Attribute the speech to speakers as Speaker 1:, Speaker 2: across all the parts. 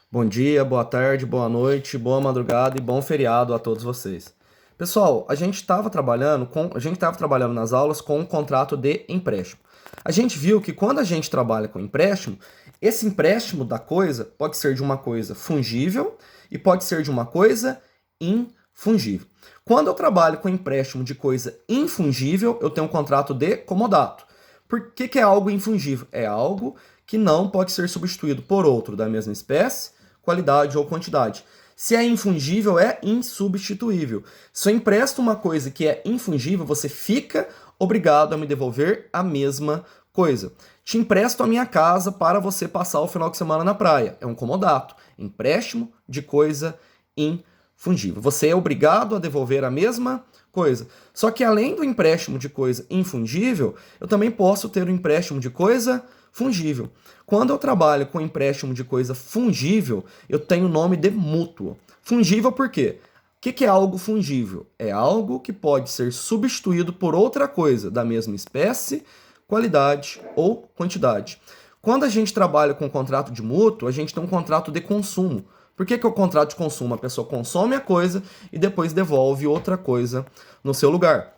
Speaker 1: Bom dia, boa tarde, boa noite, boa madrugada e bom feriado a todos vocês. Pessoal, a gente estava trabalhando nas aulas com um contrato de empréstimo. A gente viu que quando a gente trabalha com empréstimo, esse empréstimo da coisa pode ser de uma coisa fungível e pode ser de uma coisa infungível. Quando eu trabalho com empréstimo de coisa infungível, eu tenho um contrato de comodato. Por que é algo infungível? É algo que não pode ser substituído por outro da mesma espécie, qualidade ou quantidade. Se é infungível, é insubstituível. Se eu empresto uma coisa que é infungível, você fica obrigado a me devolver a mesma coisa. Te empresto a minha casa para você passar o final de semana na praia. É um comodato. Empréstimo de coisa infungível. Você é obrigado a devolver a mesma coisa. Só que além do empréstimo de coisa infungível, eu também posso ter o empréstimo de coisa fungível. Quando eu trabalho com empréstimo de coisa fungível, eu tenho o nome de mútuo. Fungível por quê? O que é algo fungível? É algo que pode ser substituído por outra coisa da mesma espécie, qualidade ou quantidade. Quando a gente trabalha com contrato de mútuo, a gente tem um contrato de consumo. Por que é o contrato de consumo? A pessoa consome a coisa e depois devolve outra coisa no seu lugar.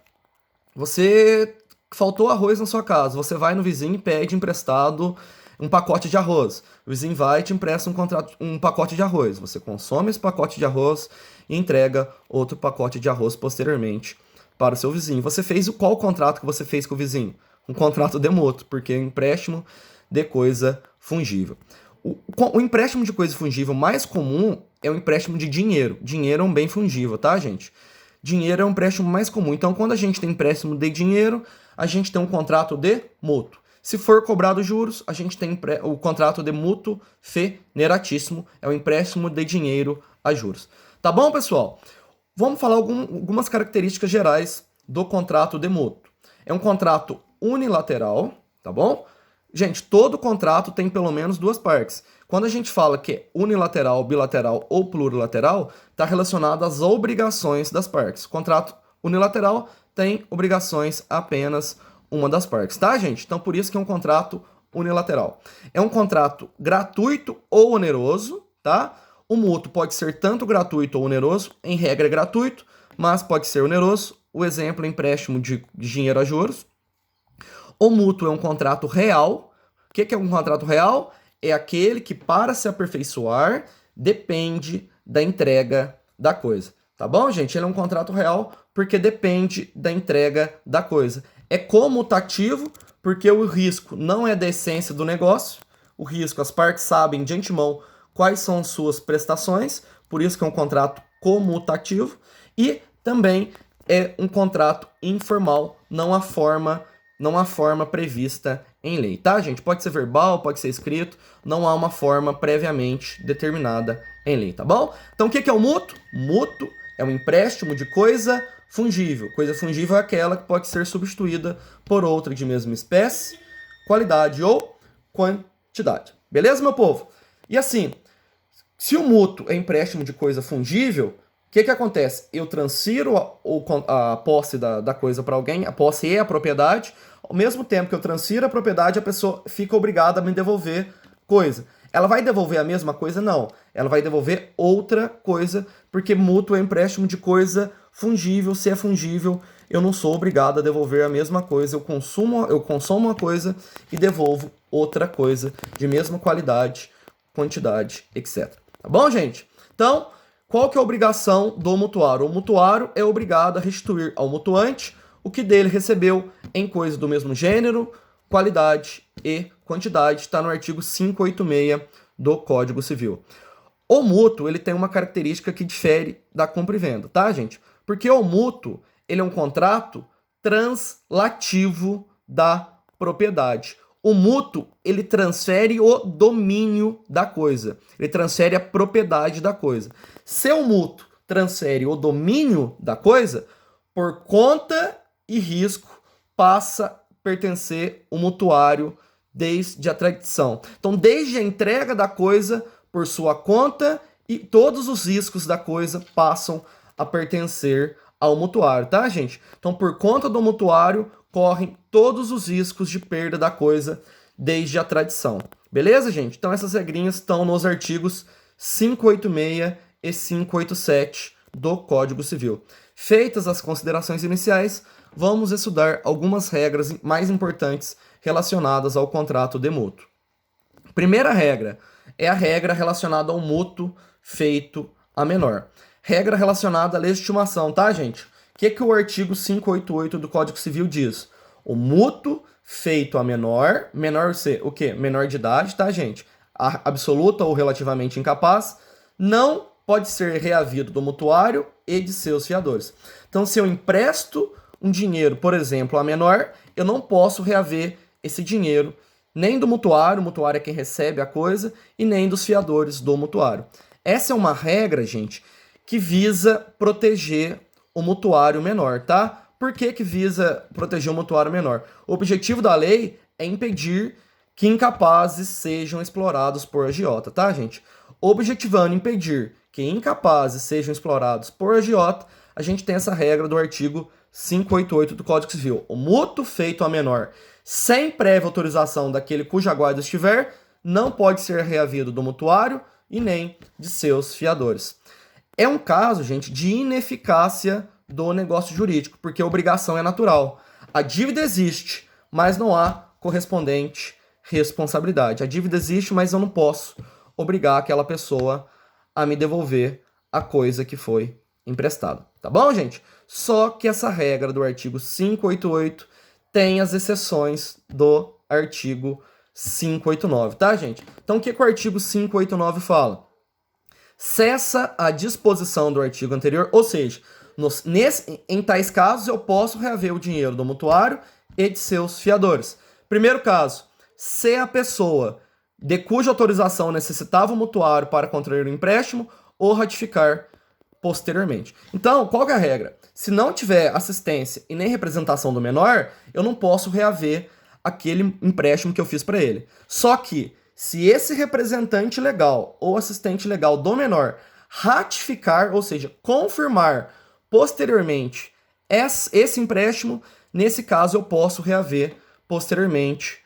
Speaker 1: Você faltou arroz na sua casa, você vai no vizinho e pede emprestado um pacote de arroz. O vizinho vai e te empresta um pacote de arroz. Você consome esse pacote de arroz e entrega outro pacote de arroz posteriormente para o seu vizinho. Você fez qual contrato que você fez com o vizinho? Um contrato de mútuo, porque é um empréstimo de coisa fungível. O empréstimo de coisa fungível mais comum é o empréstimo de dinheiro. Dinheiro é um bem fungível, tá, gente? Dinheiro é um empréstimo mais comum. Então, quando a gente tem empréstimo de dinheiro, a gente tem um contrato de mútuo. Se for cobrado juros, a gente tem o contrato de mútuo feneratíssimo, é o empréstimo de dinheiro a juros. Tá bom, pessoal? Vamos falar algumas características gerais do contrato de mútuo. É um contrato unilateral, tá bom? Gente, todo contrato tem pelo menos duas partes. Quando a gente fala que é unilateral, bilateral ou plurilateral, está relacionado às obrigações das partes. Contrato unilateral tem obrigações apenas uma das partes, tá, gente? Então, por isso que é um contrato unilateral. É um contrato gratuito ou oneroso, tá? O mútuo pode ser tanto gratuito ou oneroso, em regra é gratuito, mas pode ser oneroso. O exemplo é empréstimo de dinheiro a juros. O mútuo é um contrato real. O que é um contrato real? É aquele que, para se aperfeiçoar, depende da entrega da coisa. Tá bom, gente? Ele é um contrato real porque depende da entrega da coisa. É comutativo porque o risco não é da essência do negócio. O risco, as partes sabem de antemão quais são suas prestações, por isso que é um contrato comutativo. E também é um contrato informal, não há forma prevista em lei, tá, gente? Pode ser verbal, pode ser escrito, não há uma forma previamente determinada em lei, tá bom? Então, o que é o mútuo? Mútuo é um empréstimo de coisa fungível. Coisa fungível é aquela que pode ser substituída por outra de mesma espécie, qualidade ou quantidade. Beleza, meu povo? E assim, se o mútuo é empréstimo de coisa fungível, o que acontece? Eu transfiro a posse da coisa para alguém, a posse e a propriedade. Ao mesmo tempo que eu transfiro a propriedade, a pessoa fica obrigada a me devolver coisa. Ela vai devolver a mesma coisa? Não. Ela vai devolver outra coisa, porque mútuo é empréstimo de coisa fungível. Se é fungível, eu não sou obrigado a devolver a mesma coisa. Eu consumo uma coisa e devolvo outra coisa de mesma qualidade, quantidade, etc. Tá bom, gente? Então, qual que é a obrigação do mutuário? O mutuário é obrigado a restituir ao mutuante o que dele recebeu em coisa do mesmo gênero, qualidade e quantidade. Está no artigo 586 do Código Civil. O mútuo, ele tem uma característica que difere da compra e venda, tá, gente? Porque o mútuo, ele é um contrato translativo da propriedade. O mútuo, ele transfere o domínio da coisa. Ele transfere a propriedade da coisa. Se o mútuo transfere o domínio da coisa, por conta e risco, passa a pertencer o mutuário desde a tradição. Então, desde a entrega da coisa por sua conta e todos os riscos da coisa passam a pertencer ao mutuário, tá, gente? Então, por conta do mutuário, correm todos os riscos de perda da coisa desde a tradição. Beleza, gente? Então, essas regrinhas estão nos artigos 586 e 587 do Código Civil. Feitas as considerações iniciais, vamos estudar algumas regras mais importantes relacionadas ao contrato de mútuo. Primeira regra é a regra relacionada ao mútuo feito a menor. Regra relacionada à legitimação, tá, gente? O que o artigo 588 do Código Civil diz? O mútuo feito a menor, menor ser o quê? Menor de idade, tá, gente? Absoluta ou relativamente incapaz, não pode ser reavido do mutuário e de seus fiadores. Então, se eu empresto um dinheiro, por exemplo, a menor, eu não posso reaver esse dinheiro nem do mutuário, o mutuário é quem recebe a coisa, e nem dos fiadores do mutuário. Essa é uma regra, gente, que visa proteger o mutuário menor, tá? Por que visa proteger o mutuário menor? O objetivo da lei é impedir que incapazes sejam explorados por agiota, tá, gente? Objetivando impedir que incapazes sejam explorados por agiota, a gente tem essa regra do artigo 588 do Código Civil. O mútuo feito a menor sem prévia autorização daquele cuja guarda estiver, não pode ser reavido do mutuário e nem de seus fiadores. É um caso, gente, de ineficácia do negócio jurídico, porque a obrigação é natural. A dívida existe, mas não há correspondente responsabilidade. A dívida existe, mas eu não posso obrigar aquela pessoa a me devolver a coisa que foi emprestada. Tá bom, gente? Só que essa regra do artigo 588 tem as exceções do artigo 589, tá, gente? Então, o que o artigo 589 fala? Cessa a disposição do artigo anterior, ou seja, em tais casos eu posso reaver o dinheiro do mutuário e de seus fiadores. Primeiro caso, se a pessoa de cuja autorização necessitava o mutuário para contrair o empréstimo ou ratificar posteriormente. Então, qual que é a regra? Se não tiver assistência e nem representação do menor, eu não posso reaver aquele empréstimo que eu fiz para ele. Só que, se esse representante legal ou assistente legal do menor ratificar, ou seja, confirmar posteriormente esse empréstimo, nesse caso eu posso reaver posteriormente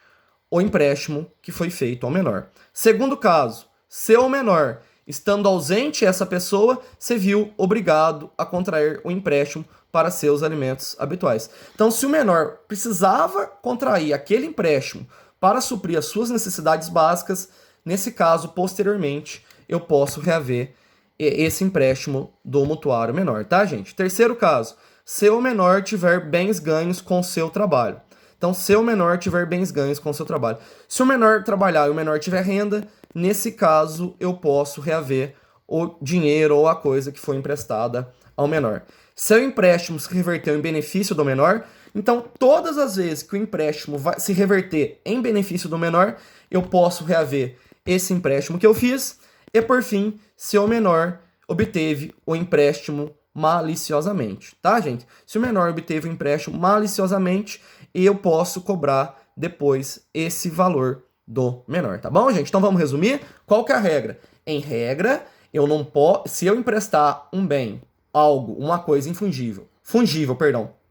Speaker 1: o empréstimo que foi feito ao menor. Segundo caso, se o menor, estando ausente essa pessoa, se viu obrigado a contrair o empréstimo para seus alimentos habituais. Então, se o menor precisava contrair aquele empréstimo para suprir as suas necessidades básicas, nesse caso, posteriormente, eu posso reaver esse empréstimo do mutuário menor, tá, gente? Terceiro caso, se o menor tiver bens ganhos com seu trabalho. Então, se o menor tiver bens ganhos com seu trabalho. Se o menor trabalhar e o menor tiver renda, nesse caso, eu posso reaver o dinheiro ou a coisa que foi emprestada ao menor. Se o empréstimo se reverteu em benefício do menor, então todas as vezes que o empréstimo vai se reverter em benefício do menor, eu posso reaver esse empréstimo que eu fiz. E por fim, se o menor obteve o empréstimo maliciosamente, tá, gente? Se o menor obteve o empréstimo maliciosamente, eu posso cobrar depois esse valor do menor, tá bom, gente? Então vamos resumir? Qual que é a regra? Em regra, eu não posso, se eu emprestar um bem, algo, uma coisa fungível,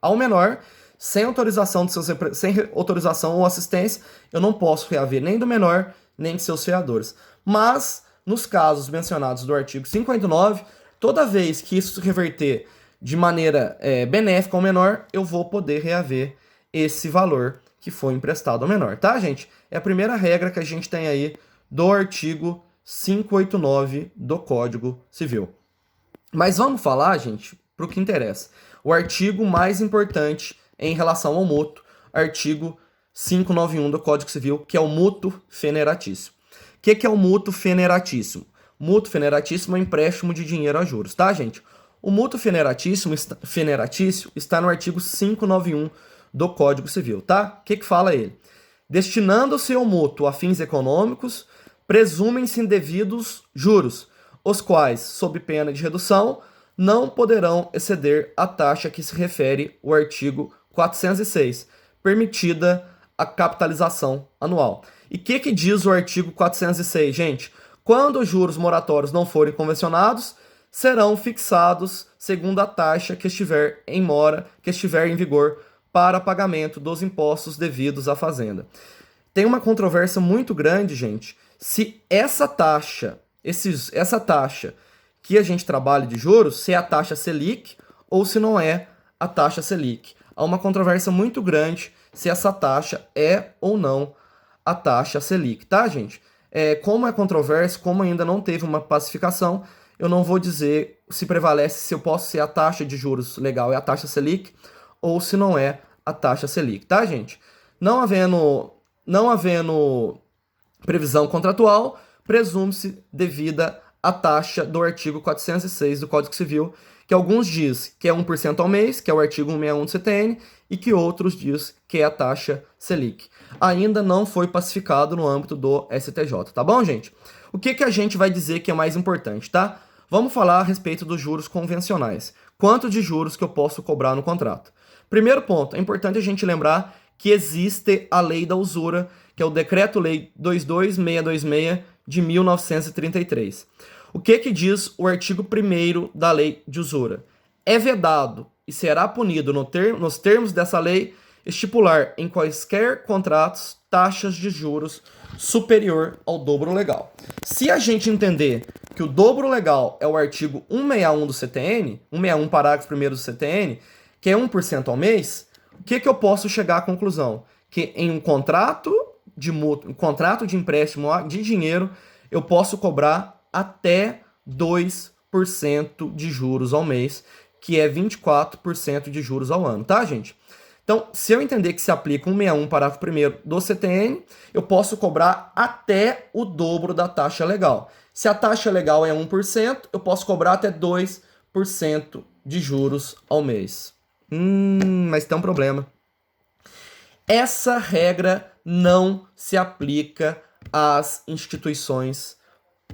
Speaker 1: ao menor, sem autorização ou assistência, eu não posso reaver nem do menor, nem de seus fiadores. Mas, nos casos mencionados do artigo 589, toda vez que isso se reverter de maneira benéfica ao menor, eu vou poder reaver esse valor que foi emprestado ao menor, tá, gente? É a primeira regra que a gente tem aí do artigo 589 do Código Civil. Mas vamos falar, gente, para o que interessa. O artigo mais importante em relação ao mútuo, artigo 591 do Código Civil, que é o mútuo feneratício. O que é o mútuo feneratício? Mútuo feneratício é um empréstimo de dinheiro a juros, tá, gente? O mútuo feneratício está no artigo 591 do Código Civil, tá? O que fala ele? Destinando-se ao mútuo a fins econômicos, presumem-se indevidos juros, os quais, sob pena de redução, não poderão exceder a taxa que se refere o artigo 406, permitida a capitalização anual. E o que diz o artigo 406, gente? Quando os juros moratórios não forem convencionados, serão fixados segundo a taxa que estiver em vigor para pagamento dos impostos devidos à fazenda. Tem uma controvérsia muito grande, gente, se essa taxa essa taxa que a gente trabalha de juros, se é a taxa Selic ou se não é a taxa Selic. Há uma controvérsia muito grande se essa taxa é ou não a taxa Selic, tá, gente? Como é controverso, como ainda não teve uma pacificação, eu não vou dizer se prevalece se eu posso ser a taxa de juros legal é a taxa Selic ou se não é a taxa Selic, tá, gente? Não havendo previsão contratual, presume-se devida à taxa do artigo 406 do Código Civil, que alguns diz que é 1% ao mês, que é o artigo 161 do CTN, e que outros diz que é a taxa Selic. Ainda não foi pacificado no âmbito do STJ, tá bom, gente? O que a gente vai dizer que é mais importante, tá? Vamos falar a respeito dos juros convencionais. Quanto de juros que eu posso cobrar no contrato? Primeiro ponto, é importante a gente lembrar que existe a lei da usura, que é o Decreto-Lei 22626 de 1933. O que diz o artigo 1º da lei de usura? É vedado e será punido nos termos dessa lei estipular em quaisquer contratos taxas de juros superior ao dobro legal. Se a gente entender que o dobro legal é o artigo 161 do CTN, 161 parágrafo 1º do CTN, que é 1% ao mês, o que eu posso chegar à conclusão? Que em um contrato de empréstimo de dinheiro, eu posso cobrar até 2% de juros ao mês, que é 24% de juros ao ano, tá, gente? Então, se eu entender que se aplica 161, parágrafo 1º do CTN, eu posso cobrar até o dobro da taxa legal. Se a taxa legal é 1%, eu posso cobrar até 2% de juros ao mês. Mas tem um problema. Essa regra não se aplica às instituições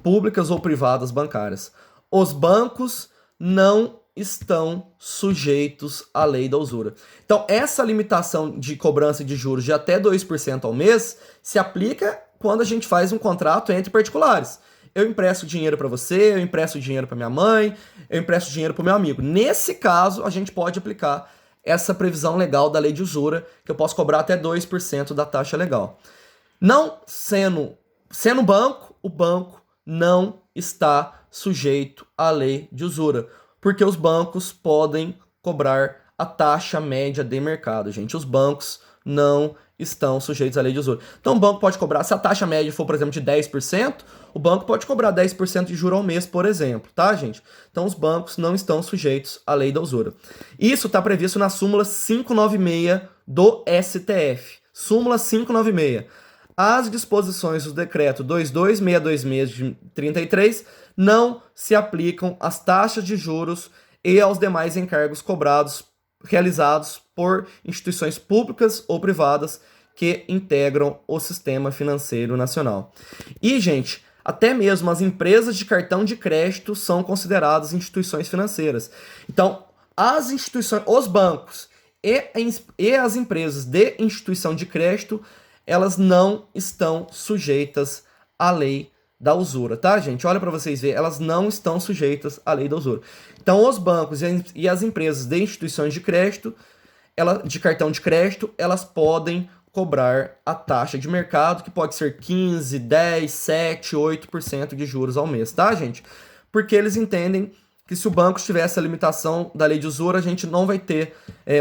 Speaker 1: públicas ou privadas bancárias. Os bancos não estão sujeitos à lei da usura. Então, essa limitação de cobrança de juros de até 2% ao mês se aplica quando a gente faz um contrato entre particulares. Eu empresto dinheiro para você, eu empresto dinheiro para minha mãe, eu empresto dinheiro para o meu amigo. Nesse caso, a gente pode aplicar essa previsão legal da lei de usura, que eu posso cobrar até 2% da taxa legal. Não sendo banco, o banco não está sujeito à lei de usura, porque os bancos podem cobrar a taxa média de mercado, gente. Os bancos não estão sujeitos à lei de usura. Então o banco pode cobrar, se a taxa média for, por exemplo, de 10%, o banco pode cobrar 10% de juro ao mês, por exemplo, tá, gente? Então os bancos não estão sujeitos à lei da usura. Isso está previsto na súmula 596 do STF. Súmula 596. As disposições do decreto 22626 de 33 não se aplicam às taxas de juros e aos demais encargos realizados por instituições públicas ou privadas que integram o sistema financeiro nacional. E, gente, até mesmo as empresas de cartão de crédito são consideradas instituições financeiras. Então, as instituições, os bancos e as empresas de instituição de crédito, elas não estão sujeitas à lei da usura, tá, gente? Olha para vocês verem, elas não estão sujeitas à lei da usura. Então, os bancos e as empresas de instituições de crédito, de cartão de crédito, elas podem cobrar a taxa de mercado, que pode ser 15, 10, 7, 8% de juros ao mês, tá, gente? Porque eles entendem que se o banco tivesse a limitação da lei de usura, a gente não vai ter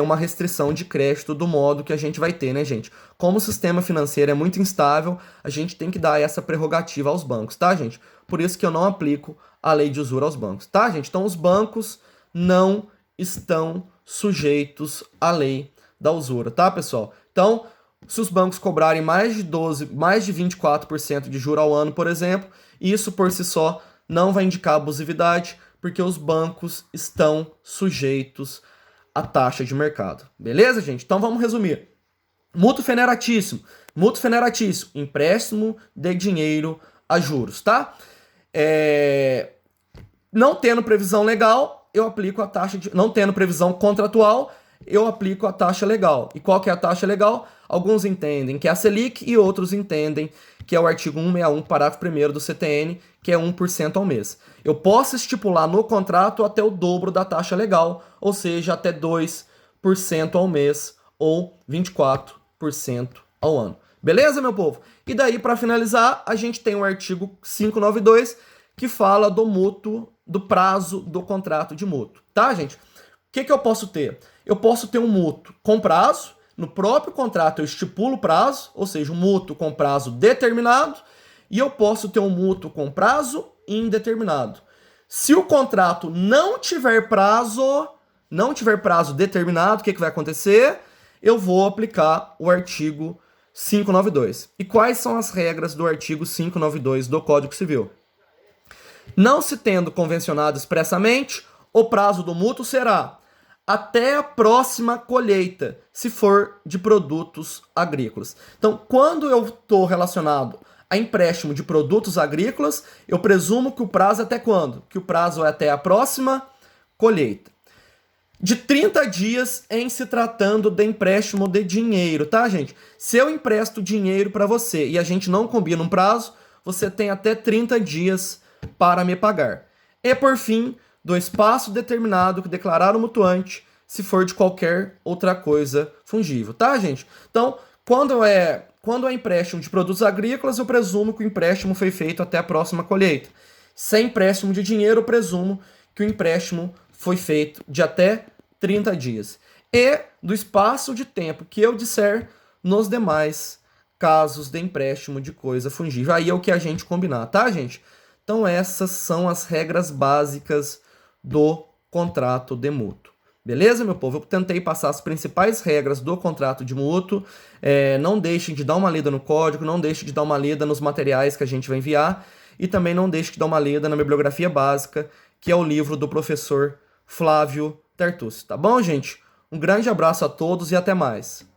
Speaker 1: uma restrição de crédito do modo que a gente vai ter, né, gente? Como o sistema financeiro é muito instável, a gente tem que dar essa prerrogativa aos bancos, tá, gente? Por isso que eu não aplico a lei de usura aos bancos, tá, gente? Então, os bancos não estão sujeitos à lei da usura, tá, pessoal? Então, se os bancos cobrarem mais de 24% de juro ao ano, por exemplo, isso por si só não vai indicar abusividade, porque os bancos estão sujeitos à taxa de mercado. Beleza, gente? Então vamos resumir. Mútuo federatício, empréstimo de dinheiro a juros, tá? Não tendo previsão legal, eu aplico a taxa de... Não tendo previsão contratual, eu aplico a taxa legal. E qual que é a taxa legal? Alguns entendem que é a Selic e outros entendem que é o artigo 161, parágrafo 1º do CTN, que é 1% ao mês. Eu posso estipular no contrato até o dobro da taxa legal, ou seja, até 2% ao mês ou 24% ao ano. Beleza, meu povo? E daí, para finalizar, a gente tem o artigo 592, que fala do mútuo, do prazo do contrato de mútuo, tá, gente? O que eu posso ter? Eu posso ter um mútuo com prazo, no próprio contrato eu estipulo o prazo, ou seja, um mútuo com prazo determinado, e eu posso ter um mútuo com prazo indeterminado. Se o contrato não tiver prazo determinado, o que vai acontecer? Eu vou aplicar o artigo 592. E quais são as regras do artigo 592 do Código Civil? Não se tendo convencionado expressamente, o prazo do mútuo será até a próxima colheita, se for de produtos agrícolas. Então, quando eu estou relacionado a empréstimo de produtos agrícolas, eu presumo que o prazo é até quando? Que o prazo é até a próxima colheita. De 30 dias em se tratando de empréstimo de dinheiro, tá, gente? Se eu empresto dinheiro para você e a gente não combina um prazo, você tem até 30 dias para me pagar. E, por fim, do espaço determinado que declarar o mutuante, se for de qualquer outra coisa fungível, tá, gente? Então, quando é empréstimo de produtos agrícolas, eu presumo que o empréstimo foi feito até a próxima colheita. Se é empréstimo de dinheiro, eu presumo que o empréstimo foi feito de até 30 dias. E do espaço de tempo que eu disser nos demais casos de empréstimo de coisa fungível. Aí é o que a gente combinar, tá, gente? Então essas são as regras básicas do contrato de mútuo. Beleza, meu povo? Eu tentei passar as principais regras do contrato de mútuo. Não deixem de dar uma lida no código, não deixem de dar uma lida nos materiais que a gente vai enviar e também não deixem de dar uma lida na bibliografia básica, que é o livro do professor Flávio Tertucci. Tá bom, gente? Um grande abraço a todos e até mais.